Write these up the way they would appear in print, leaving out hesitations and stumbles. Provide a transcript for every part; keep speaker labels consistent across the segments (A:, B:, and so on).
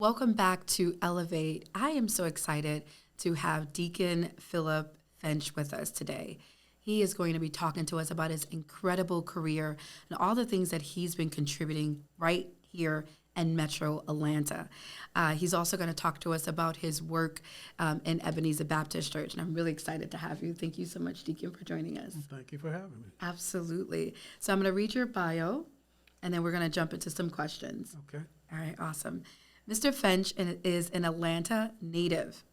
A: Welcome back to Elevate. I am so excited to have Deacon Phillip Finch with us today. He is going to be talking to us about his incredible career and all the things that he's been contributing right here in Metro Atlanta. He's also going to talk to us about his work in Ebenezer Baptist Church, and I'm really excited to have you. Thank you so much, Deacon, for joining us.
B: Well, thank you for having me.
A: Absolutely. So I'm going to read your bio, and then we're going to jump into some questions.
B: Okay.
A: All right, awesome. Mr. Finch is an Atlanta native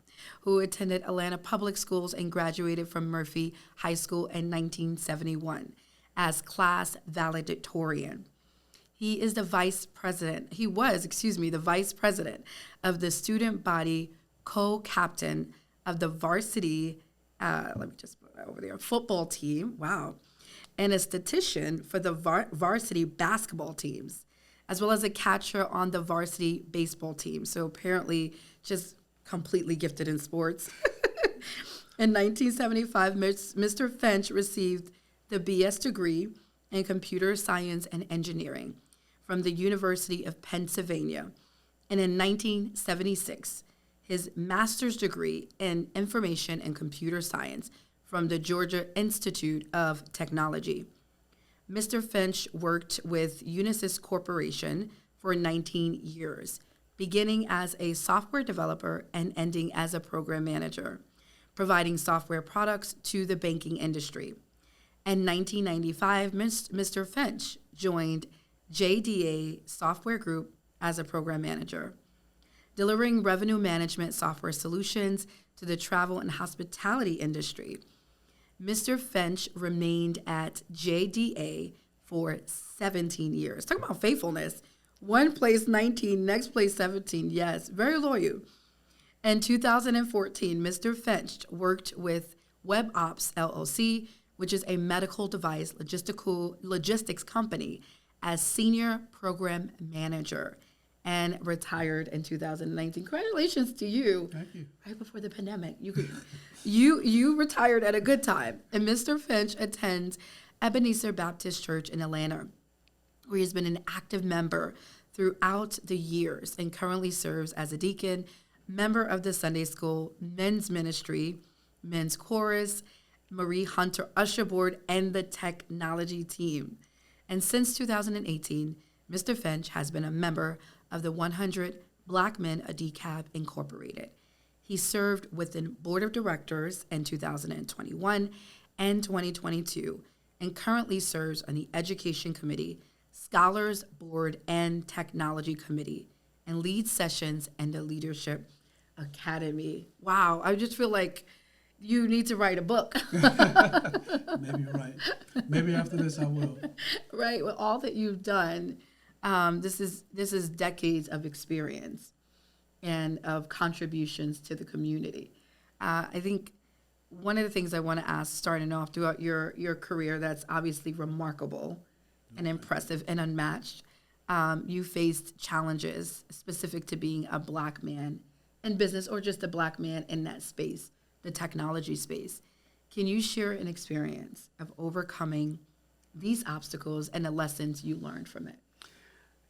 A: who attended Atlanta Public Schools and graduated from Murphy High School in 1971 as class valedictorian. He was the vice president of the student body, co-captain of the varsity, let me just put that over there, football team, wow, and a statistician for the varsity basketball teams, as well as a catcher on the varsity baseball team. So apparently just completely gifted in sports. In 1975, Mr. Finch received the BS degree in computer science and engineering from the University of Pennsylvania. And in 1976, his master's degree in information and computer science from the Georgia Institute of Technology. Mr. Finch worked with Unisys Corporation for 19 years, beginning as a software developer and ending as a program manager, providing software products to the banking industry. In 1995, Mr. Finch joined JDA Software Group as a program manager, delivering revenue management software solutions to the travel and hospitality industry. Mr. Finch remained at JDA for 17 years. Talk about faithfulness. One place 19, next place 17. Yes, very loyal. In 2014, Mr. Finch worked with WebOps LLC, which is a medical device logistics company, as senior program manager, and retired in 2019. Congratulations to you.
B: Thank you.
A: Right before the pandemic. You retired at a good time. And Mr. Finch attends Ebenezer Baptist Church in Atlanta, where he's been an active member throughout the years and currently serves as a deacon, member of the Sunday School, men's ministry, men's chorus, Marie Hunter Usher Board, and the technology team. And since 2018, Mr. Finch has been a member of the 100 Black Men a DCAB Incorporated. He served with the board of directors in 2021 and 2022, and currently serves on the Education Committee, Scholars Board, and Technology Committee, and leads sessions in the Leadership Academy. Wow, I just feel like you need to write a book.
B: Maybe you're right. Maybe after this I will.
A: Right, with all that you've done, this is decades of experience and of contributions to the community. I think one of the things I want to ask, starting off throughout your career, that's obviously remarkable and impressive and unmatched. You faced challenges specific to being a Black man in business, or just a Black man in that space, the technology space. Can you share an experience of overcoming these obstacles and the lessons you learned from it?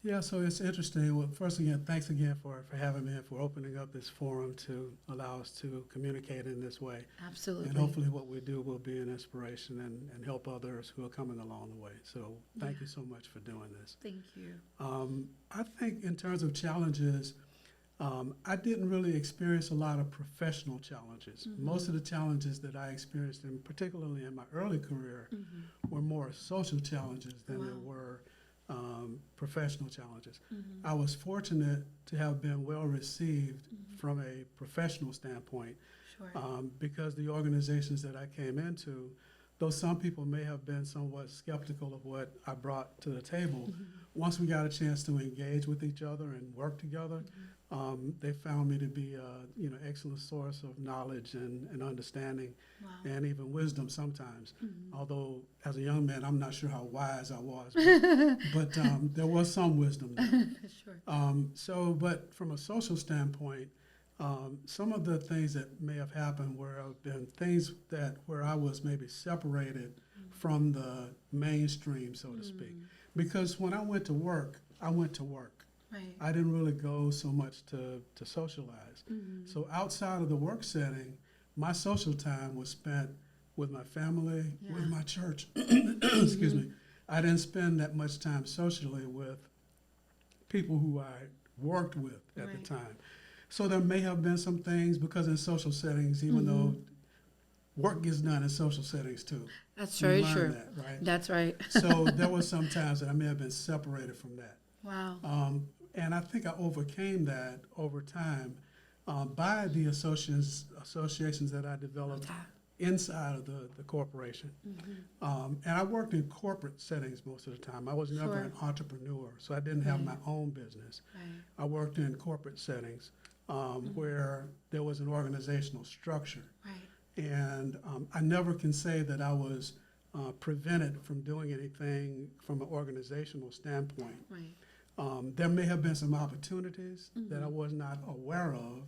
B: Yeah, so it's interesting. Well, first again, thanks again for having me and for opening up this forum to allow us to communicate in this way.
A: Absolutely.
B: And hopefully what we do will be an inspiration and help others who are coming along the way. So thank you so much for doing this.
A: Thank you.
B: I think in terms of challenges, I didn't really experience a lot of professional challenges. Mm-hmm. Most of the challenges that I experienced, and particularly in my early career, were more social challenges than they were professional challenges. Mm-hmm. I was fortunate to have been well received from a professional standpoint, because the organizations that I came into, though some people may have been somewhat skeptical of what I brought to the table, once we got a chance to engage with each other and work together, they found me to be an excellent source of knowledge and understanding, and even wisdom sometimes. Although as a young man, I'm not sure how wise I was, but there was some wisdom there. But from a social standpoint, some of the things that may have happened have been things where I was maybe separated from the mainstream, so to speak. Because when I went to work,
A: Right.
B: I didn't really go so much to socialize.
A: Mm-hmm.
B: So outside of the work setting, my social time was spent with my family, with my church. Excuse me. I didn't spend that much time socially with people who I worked with at the time. So there may have been some things, because in social settings, even though work gets done in social settings too.
A: That's very
B: learn
A: true.
B: That, right?
A: That's right.
B: So there were some times that I may have been separated from that.
A: Wow.
B: And I think I overcame that over time by the associations that I developed inside of the corporation. And I worked in corporate settings most of the time. I was never an entrepreneur, so I didn't have my own business. I worked in corporate settings where there was an organizational structure. And I never can say that I was prevented from doing anything from an organizational standpoint. There may have been some opportunities that I was not aware of,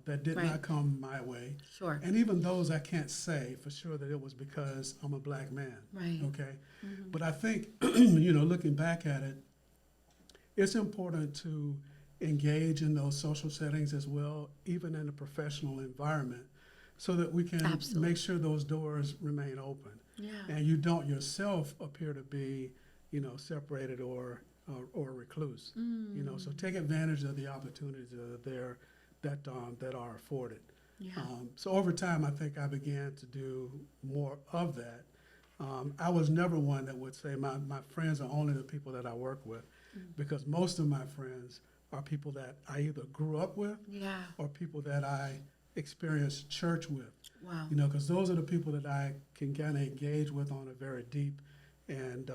B: that did not come my way.
A: Sure.
B: And even those, I can't say for sure that it was because I'm a black man. Okay. But I think, looking back at it, it's important to engage in those social settings as well, even in a professional environment, so that we can make sure those doors remain open. And you don't yourself appear to be, separated or recluse. So take advantage of the opportunities that are there that are afforded. So over time, I think I began to do more of that. I was never one that would say my friends are only the people that I work with, because most of my friends are people that I either grew up with or people that I experienced church with.
A: Wow.
B: Because those are the people that I can kind of engage with on a very deep and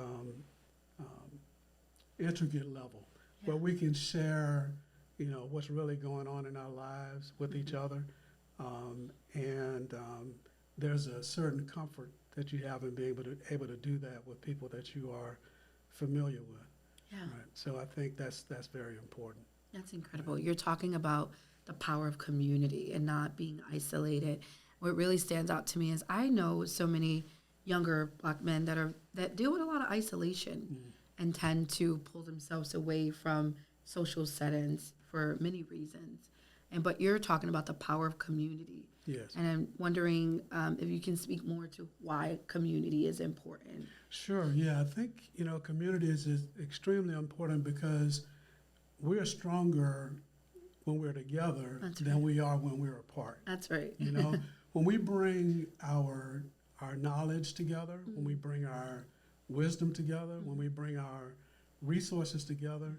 B: intricate level, where we can share, what's really going on in our lives with each other. There's a certain comfort that you have in being able to do that with people that you are familiar with. Right. So I think that's very important.
A: That's incredible. You're talking about the power of community and not being isolated. What really stands out to me is I know so many younger black men that deal with a lot of isolation and tend to pull themselves away from social settings for many reasons. But you're talking about the power of community.
B: Yes.
A: And I'm wondering if you can speak more to why community is important.
B: Sure. Yeah. I think, community is extremely important because we're stronger when we're together than we are when we're apart.
A: That's right.
B: When we bring our knowledge together, when we bring our wisdom together, when we bring our resources together,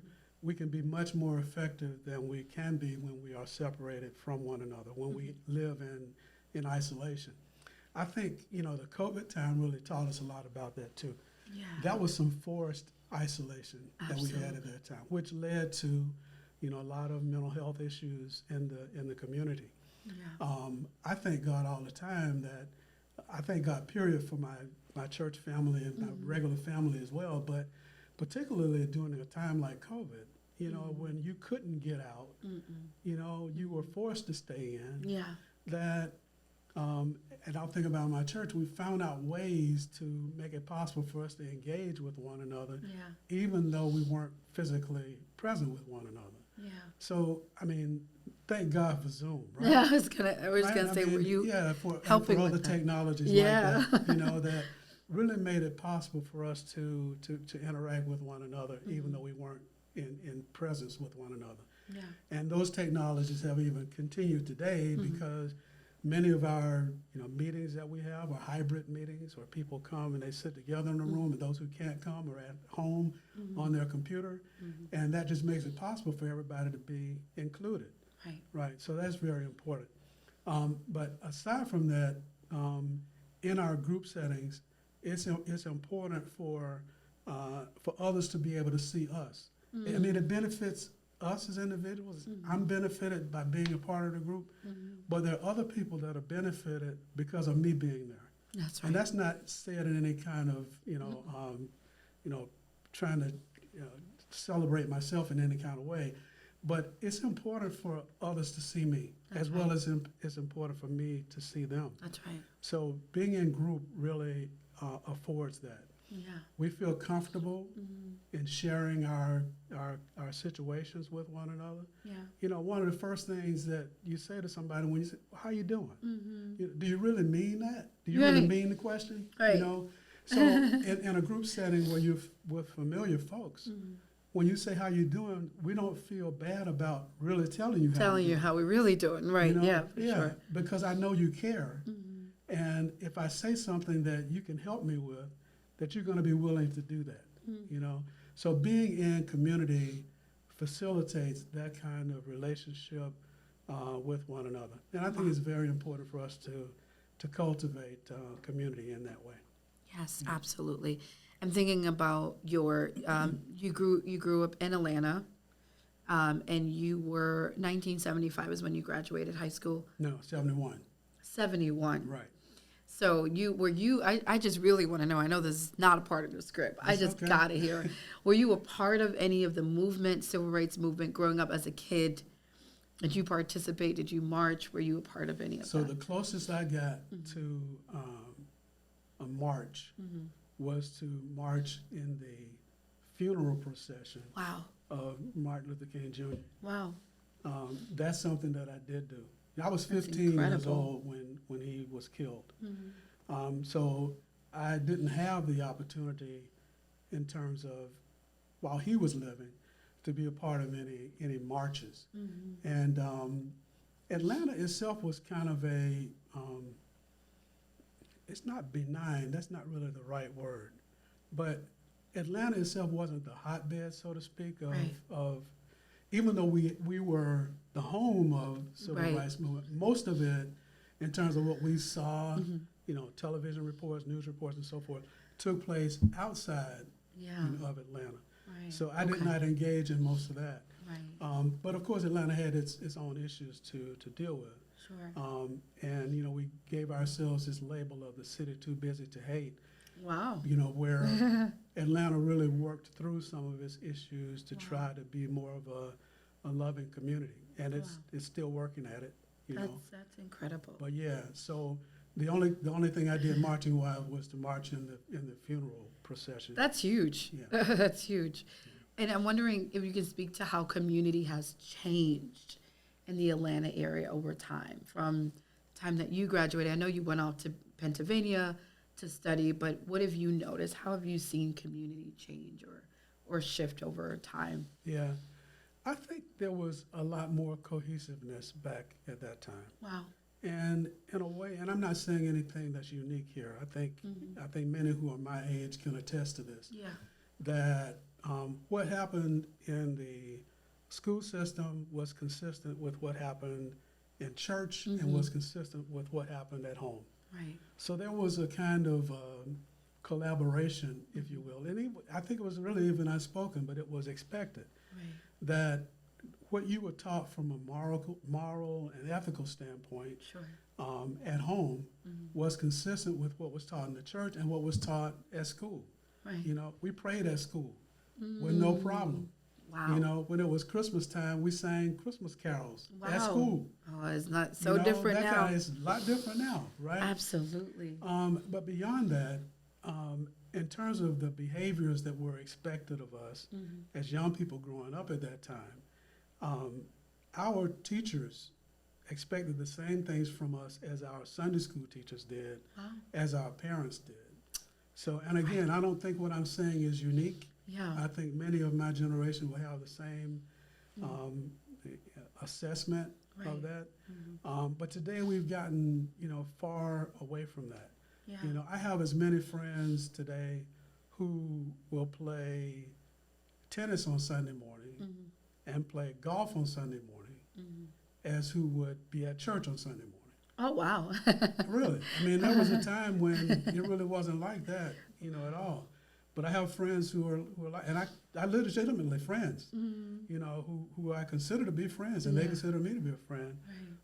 B: we can be much more effective than we can be when we are separated from one another, when we live in isolation. I think, the COVID time really taught us a lot about that too.
A: Yeah.
B: That was some forced isolation that we had at that time, which led to, a lot of mental health issues in the community. I thank God all the time that I thank God, period, for my church family and my regular family as well, but particularly during a time like COVID, when you couldn't get out, you were forced to stay in. That, and I'll think about my church, we found out ways to make it possible for us to engage with one another, even though we weren't physically present with one another. So, thank God for Zoom, right?
A: Yeah, I was gonna say, were you helping
B: for other
A: with that?
B: technologies like that, that really made it possible for us to interact with one another, even though we weren't in presence with one another. And those technologies have even continued today because many of our meetings that we have are hybrid meetings, where people come and they sit together in a room, and those who can't come are at home on their computer, and that just makes it possible for everybody to be included. Right. So that's very important. But aside from that, in our group settings, it's important for others to be able to see us. It benefits us as individuals. I'm benefited by being a part of the group, but there are other people that are benefited because of me being there.
A: That's right.
B: And that's not said in any kind of, trying to celebrate myself in any kind of way. But it's important for others to see me, as well as it's important for me to see them.
A: That's right.
B: So being in group really affords that.
A: Yeah.
B: We feel comfortable in sharing our situations with one another.
A: Yeah.
B: You know, one of the first things that you say to somebody when you say, "How you doing?" Do you really mean that? Do you really
A: Right.
B: mean the question?
A: Right.
B: You know, so in a group setting where you're with familiar folks, when you say how you doing, we don't feel bad about really telling you how
A: Telling
B: we're
A: you
B: doing.
A: how we're really doing. Right.
B: You know?
A: Yeah, for sure.
B: Because I know you care. And if I say something that you can help me with, that you're going to be willing to do that, you know. So being in community facilitates that kind of relationship with one another. And I think it's very important for us to cultivate community in that way.
A: Yes, absolutely. I'm thinking about your you grew up in Atlanta, and you were 1975 is when you graduated high school.
B: No, 71.
A: 71.
B: Right.
A: So I just really want to know. I know this is not a part of the script. I
B: That's
A: just
B: okay.
A: gotta hear. Were you a part of any of the movement, civil rights movement, growing up as a kid? Did you participate? Did you march? Were you a part of any of
B: So
A: that?
B: the closest I got to a march was to march in the funeral procession
A: Wow.
B: of Martin Luther King Jr.
A: Wow.
B: That's something that I did do. I was
A: That's
B: 15 years
A: incredible.
B: old when he was killed. So I didn't have the opportunity in terms of, while he was living, to be a part of any marches. And Atlanta itself was kind of it's not benign, that's not really the right word, but Atlanta itself wasn't the hotbed, so to speak,
A: Right.
B: of even though we were the home of civil
A: Right.
B: rights movement, most of it, in terms of what we saw, you know, television reports, news reports, and so forth, took place outside
A: Yeah.
B: of Atlanta.
A: Right.
B: So I did
A: Okay.
B: not engage in most of that.
A: Right.
B: But of course, Atlanta had its own issues to deal with.
A: Sure.
B: And, you know, we gave ourselves this label of the city too busy to hate,
A: Wow.
B: you know, where Atlanta really worked through some of its issues to
A: Wow.
B: try to be more of a loving community. And
A: Wow.
B: it's still working at it, you know.
A: That's incredible.
B: But yeah, so the only thing I did marching wise was to march in the funeral procession.
A: That's huge.
B: Yeah.
A: That's huge. And I'm wondering if you can speak to how community has changed in the Atlanta area over time, from the time that you graduated. I know you went off to Pennsylvania to study, but what have you noticed? How have you seen community change or shift over time?
B: Yeah. I think there was a lot more cohesiveness back at that time.
A: Wow.
B: And in a way, and I'm not saying anything that's unique here. I think many who are my age can attest to this.
A: Yeah.
B: That what happened in the school system was consistent with what happened in church and was consistent with what happened at home.
A: Right.
B: So there was a kind of collaboration, if you will. And I think it was really even unspoken, but it was expected
A: Right.
B: that what you were taught from a moral and ethical standpoint
A: Sure.
B: at home was consistent with what was taught in the church and what was taught at school.
A: Right.
B: You know, we prayed at school with no problem.
A: Wow.
B: You know, when it was Christmas time, we sang Christmas carols at
A: Wow.
B: school.
A: Oh, it's not so
B: You know,
A: different
B: that
A: now.
B: It's a lot different now, right?
A: Absolutely.
B: But beyond that, in terms of the behaviors that were expected of us as young people growing up at that time, our teachers expected the same things from us as our Sunday school teachers did,
A: Wow.
B: as our parents did. So, and again, I don't think what I'm saying is unique.
A: Yeah.
B: I think many of my generation will have the same assessment
A: Right.
B: of that. But today we've gotten, you know, far away from that.
A: Yeah.
B: You know, I have as many friends today who will play tennis on Sunday morning and play golf on Sunday morning as who would be at church on Sunday morning.
A: Oh, wow.
B: Really. I mean, there was a time when it really wasn't like that, you know, at all. But I have friends who are like, and I legitimately friends, you know, who I consider to be friends, and they
A: Yeah.
B: consider me to be a friend,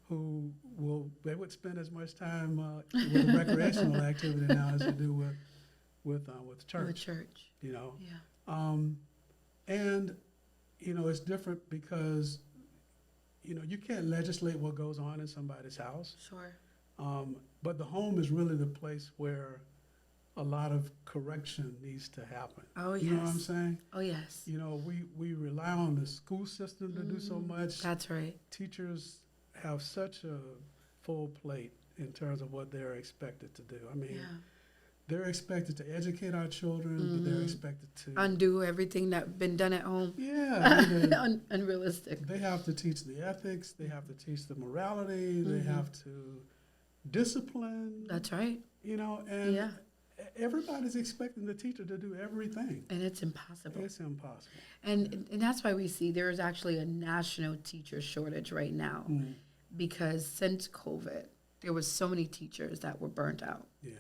A: Right.
B: they would spend as much time with recreational activity now as they do with church.
A: With church.
B: You know,
A: Yeah.
B: and you know, it's different because you know you can't legislate what goes on in somebody's house,
A: Sure.
B: but the home is really the place where a lot of correction needs to happen.
A: Oh,
B: You know what I'm
A: yes.
B: saying?
A: Oh, yes.
B: You know, we rely on the school system to do so much.
A: That's right.
B: Teachers have such a full plate in terms of what they're expected to do. I mean,
A: Yeah.
B: they're expected to educate our children, but they're expected to
A: Undo everything that's been done at home.
B: yeah, I mean,
A: Unrealistic.
B: they have to teach the ethics, they have to teach the morality, they have to discipline,
A: That's right.
B: you know, and
A: Yeah.
B: everybody's expecting the teacher to do everything.
A: And it's impossible.
B: It's impossible.
A: And that's why we see there is actually a national teacher shortage right now, because since COVID, there was so many teachers that were burnt out.
B: Yeah.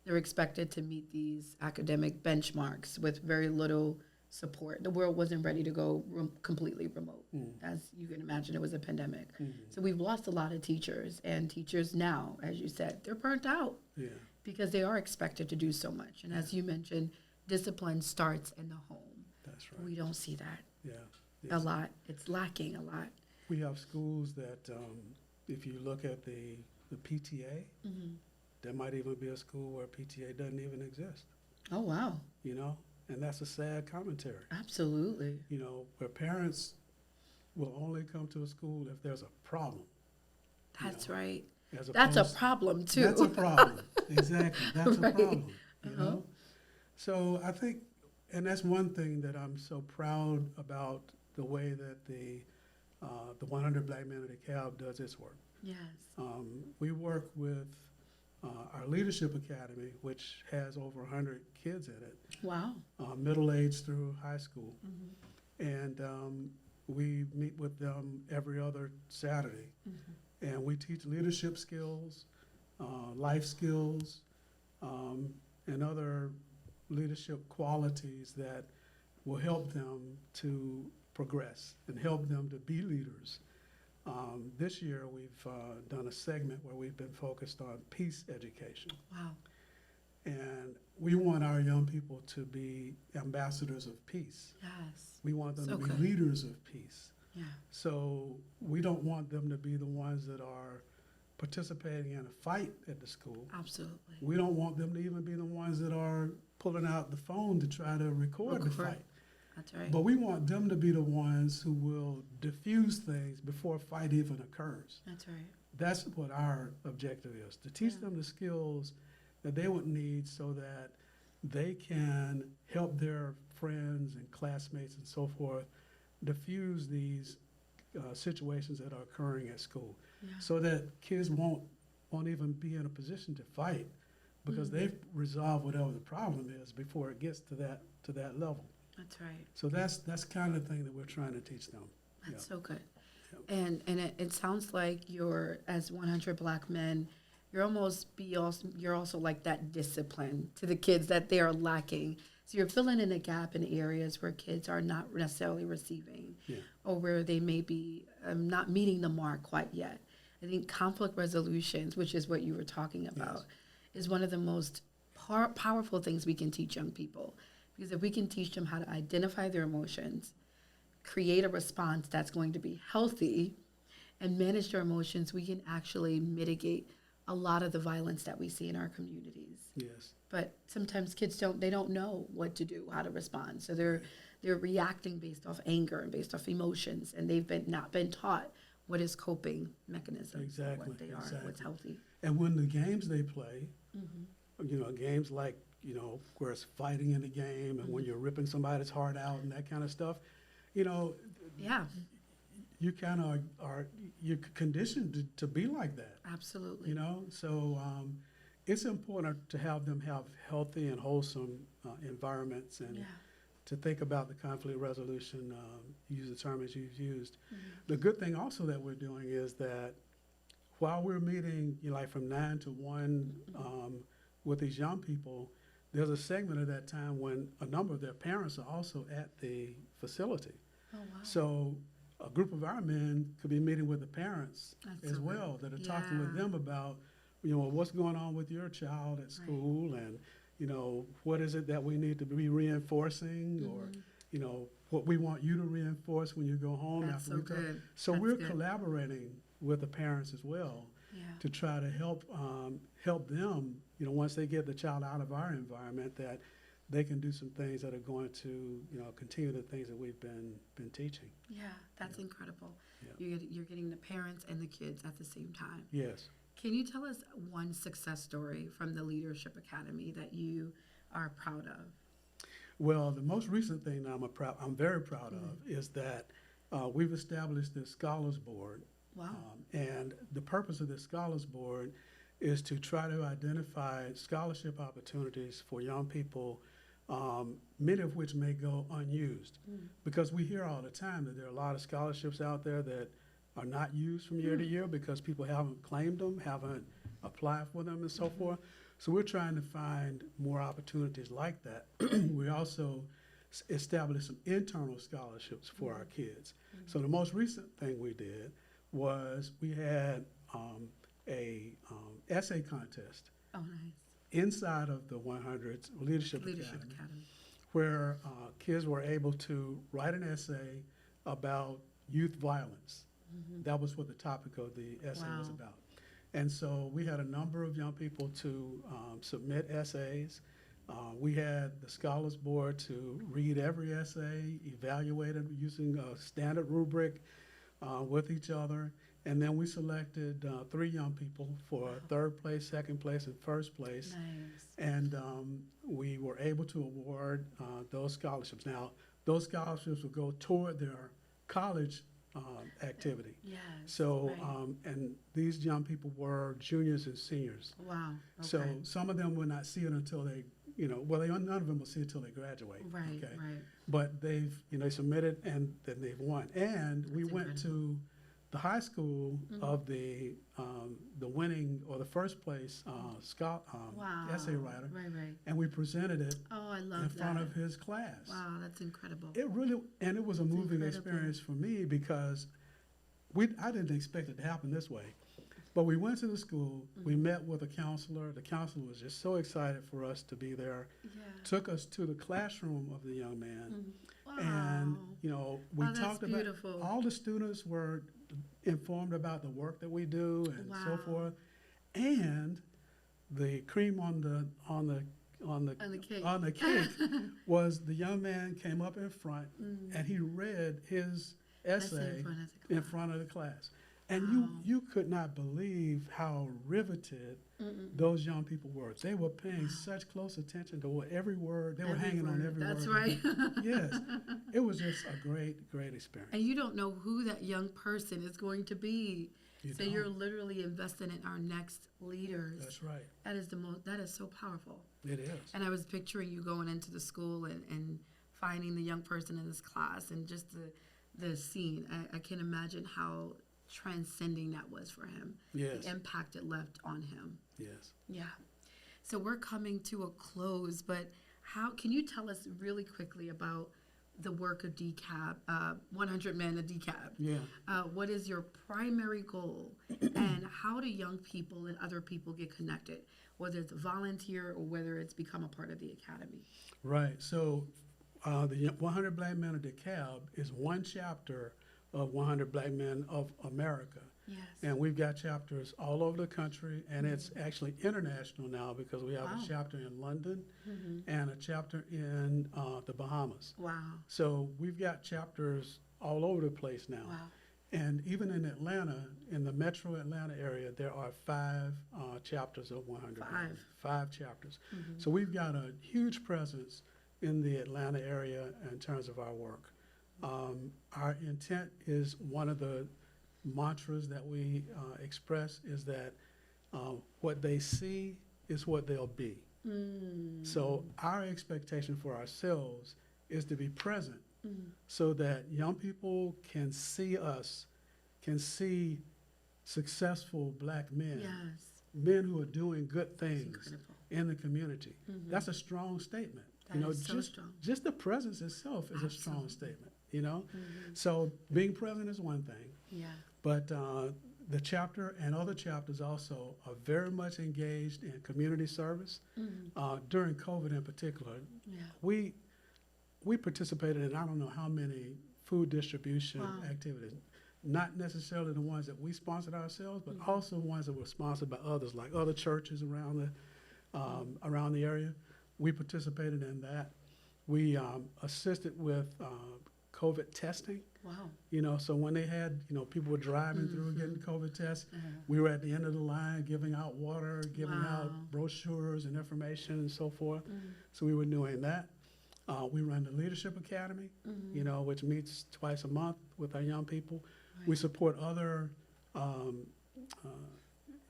A: They're expected to meet these academic benchmarks with very little support. The world wasn't ready to go completely remote. As you can imagine, it was a pandemic. So we've lost a lot of teachers, and teachers now, as you said, they're burnt out
B: Yeah.
A: because they are expected to do so much. And as you mentioned, discipline starts in the home.
B: That's right.
A: We don't see that
B: Yeah.
A: a lot. It's lacking a lot.
B: We have schools that, if you look at the PTA, there might even be a school where PTA doesn't even exist,
A: Oh, wow.
B: you know? And that's a sad commentary,
A: Absolutely.
B: you know, where parents will only come to a school if there's a problem.
A: That's right.
B: As
A: That's a
B: opposed-
A: problem, too.
B: That's a problem. Exactly. That's
A: Right.
B: a problem, you know? So I think, and that's one thing that I'm so proud about the way that the 100 Black Men in the Cab does its work.
A: Yes.
B: We work with our Leadership Academy, which has over 100 kids in it,
A: Wow.
B: middle age through high school. And we meet with them every other Saturday. And we teach leadership skills, life skills, and other leadership qualities that will help them to progress and help them to be leaders. This year, we've done a segment where we've been focused on peace education.
A: Wow.
B: And we want our young people to be ambassadors of peace.
A: Yes.
B: We want them
A: So
B: to be
A: good.
B: leaders of peace.
A: Yeah.
B: So we don't want them to be the ones that are participating in a fight at the school.
A: Absolutely.
B: We don't want them to even be the ones that are pulling out the phone to try to record the fight.
A: That's right.
B: But we want them to be the ones who will diffuse things before a fight even occurs.
A: That's right.
B: That's what our objective is, to teach them the skills that they would need so that they can help their friends and classmates and so forth diffuse these situations that are occurring at school, so that kids won't even be in a position to fight because they've resolved whatever the problem is before it gets to that level.
A: That's right.
B: So that's kind of the thing that we're trying to teach them.
A: That's so good. And it sounds like you're, as 100 Black Men, you're also like that discipline to the kids that they are lacking. So you're filling in a gap in areas where kids are not necessarily receiving, or where they may be not meeting the mark quite yet. I think conflict resolutions, which is what you were talking about, is one of the most powerful things we can teach young people. Because if we can teach them how to identify their emotions, create a response that's going to be healthy, and manage their emotions, we can actually mitigate a lot of the violence that we see in our communities.
B: Yes.
A: But sometimes kids don't know what to do, how to respond. So they're reacting based off anger and based off emotions, and they've not been taught what is coping mechanisms,
B: Exactly.
A: what they are, what's healthy.
B: And when the games they play, games like, where it's fighting in the game and when you're ripping somebody's heart out and that kind of stuff,
A: Yeah,
B: you kind of you're conditioned to be like that.
A: absolutely.
B: So it's important to have them have healthy and wholesome environments and to think about the conflict resolution, use the term as you've used. The good thing also that we're doing is that while we're meeting, like from 9 to 1 with these young people, there's a segment of that time when a number of their parents are also at the facility.
A: Oh, wow.
B: So a group of our men could be meeting with the parents
A: That's
B: as
A: so
B: well,
A: good.
B: that are talking with them about, what's going on with your child at school, and, what is it that we need to be reinforcing, or, what we want you to reinforce when you go home
A: That's
B: after
A: so
B: we talk.
A: good.
B: So
A: That's
B: we're
A: good.
B: collaborating with the parents as well. to try to help them, once they get the child out of our environment, that they can do some things that are going to, continue the things that we've been teaching.
A: Yeah, that's incredible.
B: Yeah.
A: You're getting the parents and the kids at the same time.
B: Yes.
A: Can you tell us one success story from the Leadership Academy that you are proud of?
B: Well, the most recent thing that I'm very proud of is that we've established this Scholars Board.
A: Wow.
B: And the purpose of this Scholars Board is to try to identify scholarship opportunities for young people, many of which may go unused. Because we hear all the time that there are a lot of scholarships out there that are not used from year to year because people haven't claimed them, haven't applied for them, and so forth. So we're trying to find more opportunities like that. We also established some internal scholarships for our kids. So the most recent thing we did was we had a essay contest
A: Oh, nice.
B: inside of the 100's Leadership Academy, where kids were able to write an essay about youth violence. That was what the topic of the essay was about. And so we had a number of young people to submit essays. We had the Scholars Board to read every essay, evaluate it using a standard rubric with each other. And then we selected 3 young people for third place, second place, and first place.
A: Nice.
B: And we were able to award those scholarships. Now, those scholarships will go toward their college activity.
A: Yes.
B: So,
A: right.
B: And these young people were juniors and seniors.
A: Wow. Okay.
B: So some of them will not see it until they, none of them will see it until they graduate.
A: Right,
B: okay?
A: right.
B: But they've, submitted and then they've won. And we went to the high school of the winning or the first place essay writer.
A: Right, right.
B: And we presented it
A: in
B: front of his class.
A: Wow, that's incredible.
B: It was a moving experience for me because I didn't expect it to happen this way. But we went to the school, we met with a counselor. The counselor was just so excited for us to be there, took us to the classroom of the young man.
A: Wow.
B: And, we talked about,
A: beautiful.
B: all the students were informed about the work that we do and so forth. And the cream on the cake was the young man came up in front and he read his essay in front of the class. And you could not believe how riveted those young people were. They were paying such close attention to every word. They were hanging on every word.
A: That's right.
B: Yes. It was just a great, great experience.
A: And you don't know who that young person is going to be. You're literally investing in our next leaders.
B: That's right.
A: That is so powerful.
B: It is.
A: And I was picturing you going into the school and finding the young person in this class and just the scene. I can imagine how transcending that was for him.
B: Yes.
A: The impact it left on him.
B: Yes.
A: Yeah. So we're coming to a close, but can you tell us really quickly about the work of DCAB, 100 Men of DCAB?
B: Yeah.
A: What is your primary goal, and how do young people and other people get connected, whether it's volunteer or whether it's become a part of the academy?
B: Right. So the 100 Black Men of DeKalb is one chapter of 100 Black Men of America.
A: Yes.
B: And we've got chapters all over the country, and it's actually international now because we have a chapter in London and a chapter in the Bahamas.
A: Wow.
B: So we've got chapters all over the place now.
A: Wow.
B: And even in Atlanta, in the metro Atlanta area, there are 5 chapters of 100. 5 chapters. So we've got a huge presence in the Atlanta area in terms of our work. Our intent is, one of the mantras that we express is that what they see is what they'll be. So our expectation for ourselves is to be present so that young people can see us, can see successful Black men, men who are doing good things in the community. That's a strong statement. Just the presence itself is a strong statement. So being present is one thing, but the chapter and other chapters also are very much engaged in community service. During COVID in particular, we participated in I don't know how many food distribution activities. not necessarily the ones that we sponsored ourselves, but also ones that were sponsored by others, like other churches around the area. We participated in that. We assisted with COVID testing.
A: Wow.
B: So when they had, people were driving through getting COVID tests, we were at the end of the line giving out water, giving out brochures and information and so forth. So we were doing that. We run the Leadership Academy, which meets twice a month with our young people.
A: Right.
B: We support other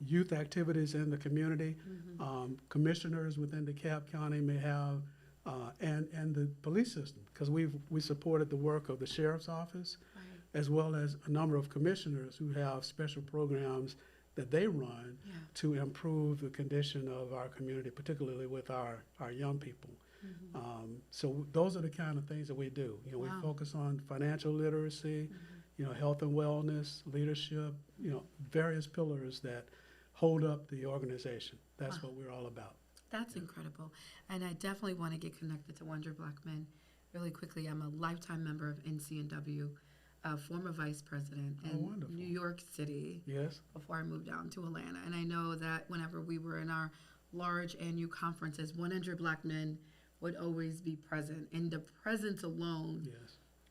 B: youth activities in the community. Commissioners within DeKalb County may have, and the police system, because we supported the work of the sheriff's office, as well as a number of commissioners who have special programs that they run to improve the condition of our community, particularly with our young people. So those are the kind of things that we do. We focus on financial literacy, health and wellness, leadership, various pillars that hold up the organization. That's what we're all about.
A: That's incredible. And I definitely want to get connected to 100 Black Men really quickly. I'm a lifetime member of NCNW, former vice president in New York City.
B: Yes.
A: Before I moved down to Atlanta. And I know that whenever we were in our large annual conferences, 100 Black Men would always be present. And the presence alone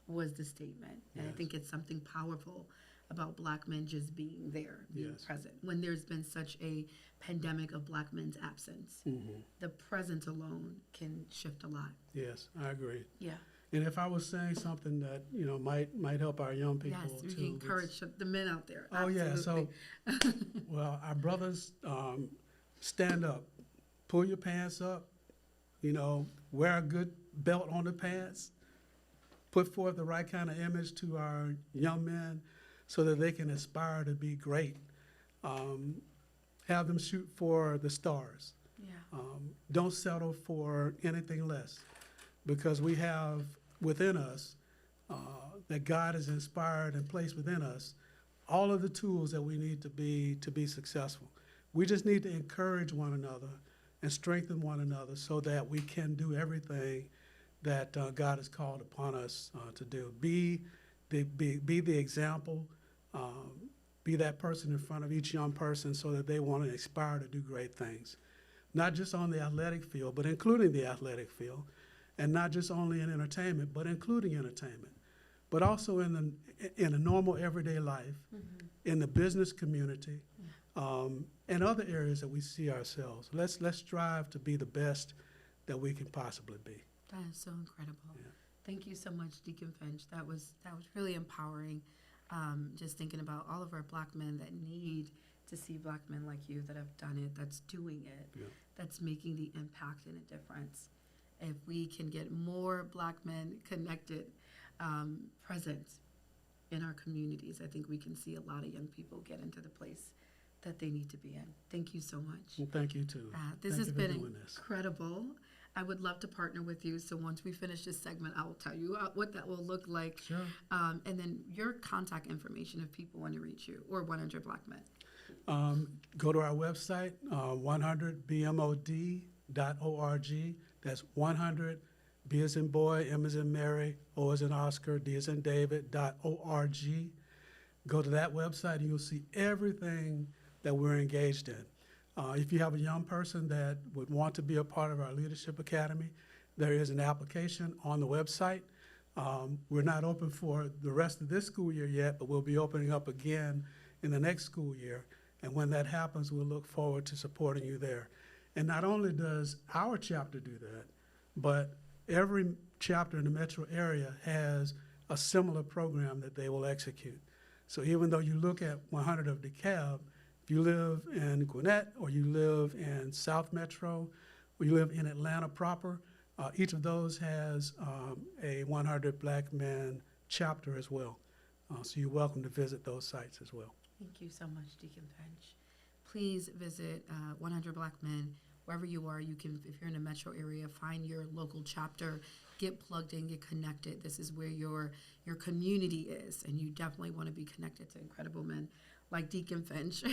A: was the statement. And I think it's something powerful about Black men just being there, being present. When there's been such a pandemic of Black men's absence, the presence alone can shift a lot.
B: Yes, I agree.
A: Yeah.
B: And if I was saying something that, might help our young people
A: yes, we
B: too.
A: encourage the men out there.
B: Oh,
A: Absolutely.
B: yeah. So, well, our brothers, stand up, pull your pants up, wear a good belt on the pants, put forth the right kind of image to our young men so that they can aspire to be great. Have them shoot for the stars.
A: Yeah.
B: Don't settle for anything less, because we have within us that God has inspired and placed within us all of the tools that we need to be successful. We just need to encourage one another and strengthen one another so that we can do everything that God has called upon us to do. Be the example. Be that person in front of each young person so that they want to aspire to do great things, not just on the athletic field, but including the athletic field, and not just only in entertainment, but including entertainment, but also in a normal everyday life, in the business community, and other areas that we see ourselves. Let's strive to be the best that we can possibly be.
A: That is so incredible.
B: Yeah.
A: Thank you so much, Deacon Finch. That was really empowering. Just thinking about all of our Black men that need to see Black men like you that have done it, that's doing it, that's making the impact and a difference. If we can get more Black men connected, present in our communities, I think we can see a lot of young people get into the place that they need to be in. Thank you so much.
B: Well, thank you, too.
A: This has been incredible. I would love to partner with you. So once we finish this segment, I will tell you what that will look like.
B: Sure.
A: And then your contact information if people want to reach you, or 100 Black Men.
B: Go to our website, 100bmod.org. That's 100, B as in boy, M as in Mary, O as in Oscar, D as in David.org. Go to that website and you'll see everything that we're engaged in. If you have a young person that would want to be a part of our Leadership Academy, there is an application on the website. We're not open for the rest of this school year yet, but we'll be opening up again in the next school year. And when that happens, we'll look forward to supporting you there. And not only does our chapter do that, but every chapter in the metro area has a similar program that they will execute. So even though you look at 100 of DeKalb, if you live in Gwinnett, or you live in South Metro, or you live in Atlanta proper, each of those has a 100 Black Men chapter as well. So you're welcome to visit those sites as well.
A: Thank you so much, Deacon Finch. Please visit 100 Black Men. Wherever you are, you can, if you're in a metro area, find your local chapter, get plugged in, get connected. This is where your community is, and you definitely want to be connected to incredible men like Deacon Finch.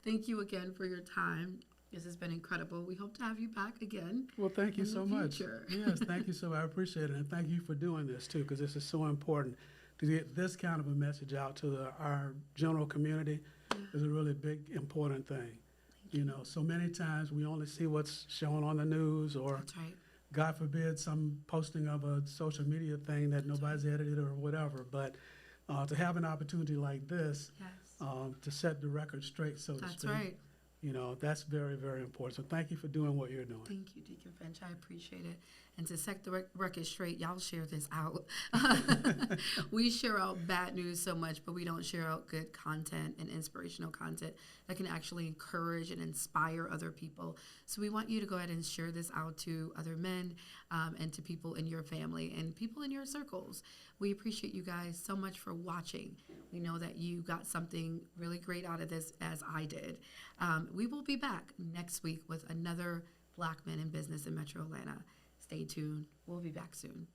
A: Thank you again for your time. This has been incredible. We hope to have you back again.
B: Well, thank you so much.
A: Future.
B: Yes, thank you so much. I appreciate it, and thank you for doing this too, because this is so important to get this kind of a message out to our general community is a really big, important thing. You know, so many times we only see what's shown on the news, or
A: That's right.
B: God forbid some posting of a social media thing that nobody's edited or whatever. But to have an opportunity like this,
A: Yes.
B: to set the record straight, so to
A: That's
B: speak,
A: right.
B: you know, that's very, very important. So thank you for doing what you're doing.
A: Thank you, Deacon Finch. I appreciate it. And to set the record straight, y'all share this out. We share out bad news so much, but we don't share out good content and inspirational content that can actually encourage and inspire other people. So we want you to go ahead and share this out to other men and to people in your family and people in your circles. We appreciate you guys so much for watching. We know that you got something really great out of this, as I did. We will be back next week with another Black Men in Business in Metro Atlanta. Stay tuned. We'll be back soon.